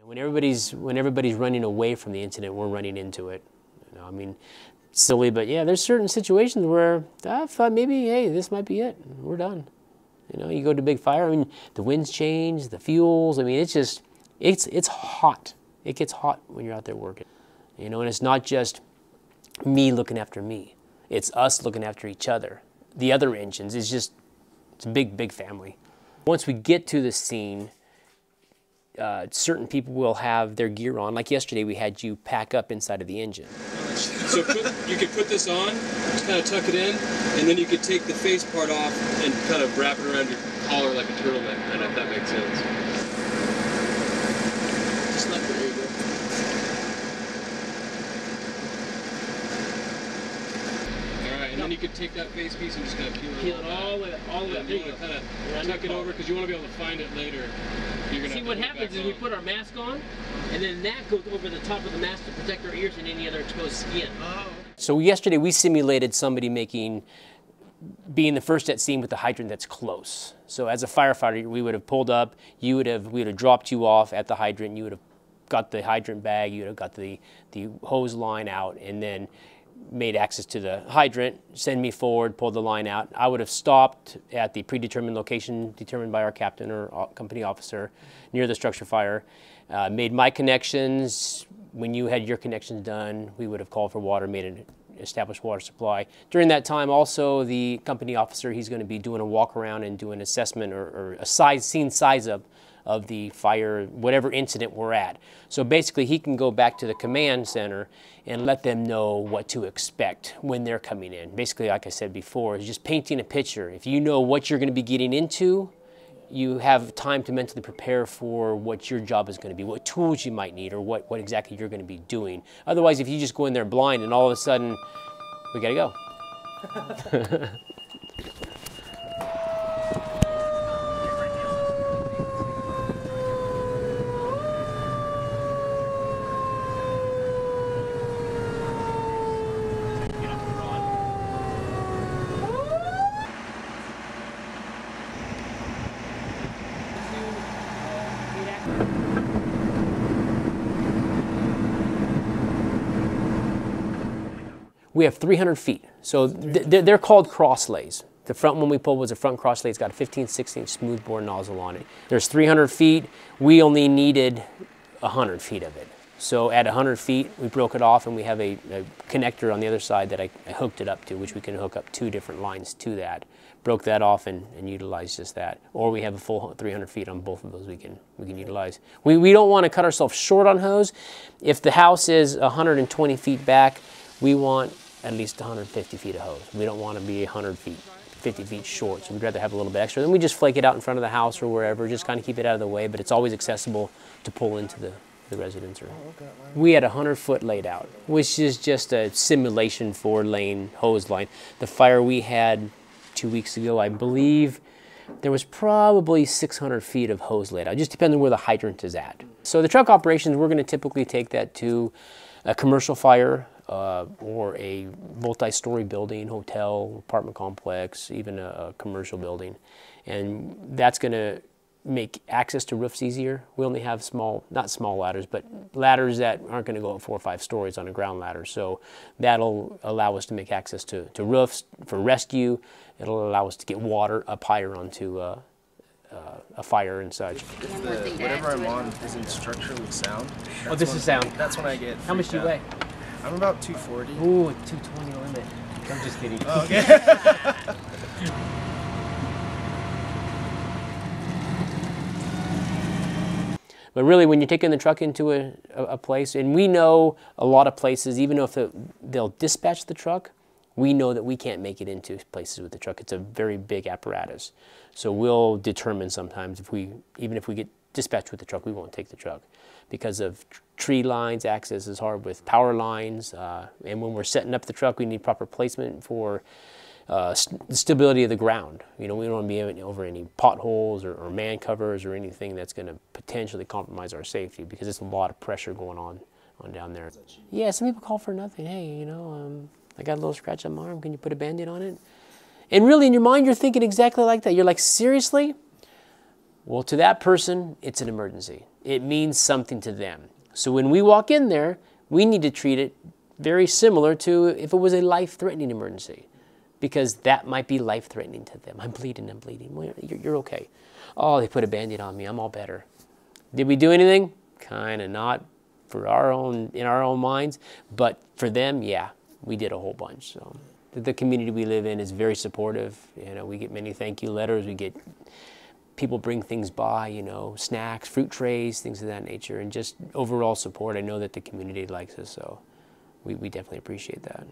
When everybody's running away from the incident, we're running into it. You know, I mean, silly, but yeah, there's certain situations where I thought maybe, hey, this might be it. We're done. You know, you go to big fire. I mean, the winds change, the fuels. I mean, it's just, it's hot. It gets hot when you're out there working. You know, and it's not just me looking after me. It's us looking after each other. The other engines, it's a big, big family. Once we get to the scene, certain people will have their gear on. Like yesterday, we had you pack up inside of the engine. So you could put this on, just kind of tuck it in, and then you could take the face part off and kind of wrap it around your collar like a turtleneck, kind of, if that makes sense. Just like there you go. All right, and then you could take that face piece and just kind of peel it all the way up. You want to kind of tuck it over because you want to be able to find it later. See, what happens is we put our mask on, and then that goes over the top of the mask to protect our ears and any other exposed skin. Oh. So yesterday we simulated somebody being the first at scene with the hydrant that's close. So as a firefighter, we would have pulled up, we would have dropped you off at the hydrant, you would have got the hydrant bag, you would have got the hose line out, and then made access to the hydrant, send me forward, pulled the line out. I would have stopped at the predetermined location determined by our captain or company officer near the structure fire, made my connections. When you had your connections done, we would have called for water, made an established water supply. During that time also, the company officer, he's going to be doing a walk around and doing assessment or a scene size up of the fire, whatever incident we're at. So basically he can go back to the command center and let them know what to expect when they're coming in. Basically, like I said before, is just painting a picture. If you know what you're going to be getting into, you have time to mentally prepare for what your job is going to be, what tools you might need, or what exactly you're going to be doing. Otherwise, if you just go in there blind and all of a sudden, we got to go. We have 300 feet. So they're called crosslays. The front one we pulled was a front crosslay. It's got a 15/16 smoothbore nozzle on it. There's 300 feet. We only needed 100 feet of it. So at 100 feet, we broke it off, and we have a connector on the other side that I hooked it up to, which we can hook up 2 different lines to that. Broke that off and utilized just that. Or we have a full 300 feet on both of those we can utilize. We don't want to cut ourselves short on hose. If the house is 120 feet back, we want at least 150 feet of hose. We don't want to be 100 feet, 50 feet short, so we'd rather have a little bit extra. Then we just flake it out in front of the house or wherever, just kind of keep it out of the way, but it's always accessible to pull into the residence room. Oh, okay. We had 100 foot laid out, which is just a simulation for laying hose line. The fire we had 2 weeks ago, I believe, there was probably 600 feet of hose laid out. It just depends on where the hydrant is at. So the truck operations, we're going to typically take that to a commercial fire, or a multi-story building, hotel, apartment complex, even a commercial building. And that's going to make access to roofs easier. We only have not small ladders, but ladders that aren't going to go up 4 or 5 stories on a ground ladder. So that'll allow us to make access to roofs for rescue. It'll allow us to get water up higher onto a fire and such. Whatever I'm on isn't structurally sound. Oh, this is sound. That's when I get How much do you weigh? I'm about 240. Ooh, 220 limit. I'm just kidding. Oh, okay. But really, when you're taking the truck into a place, and we know a lot of places, even if they'll dispatch the truck, we know that we can't make it into places with the truck. It's a very big apparatus. So we'll determine sometimes even if we get dispatched with the truck, we won't take the truck because of tree lines. Access is hard with power lines. And when we're setting up the truck, we need proper placement for the stability of the ground. You know, we don't want to be over any potholes or man covers or anything that's going to potentially compromise our safety, because there's a lot of pressure going on down there. Yeah, some people call for nothing. Hey, you know, I got a little scratch on my arm. Can you put a Band-Aid on it? And really, in your mind, you're thinking exactly like that. You're like, seriously? Well, to that person, it's an emergency. It means something to them. So when we walk in there, we need to treat it very similar to if it was a life-threatening emergency, because that might be life-threatening to them. I'm bleeding. Well, you're okay. Oh, they put a Band-Aid on me. I'm all better. Did we do anything? Kind of not in our own minds, but for them, yeah, we did a whole bunch. So the community we live in is very supportive. You know, we get many thank you letters. We get people bring things by, you know, snacks, fruit trays, things of that nature, and just overall support. I know that the community likes us, so we definitely appreciate that.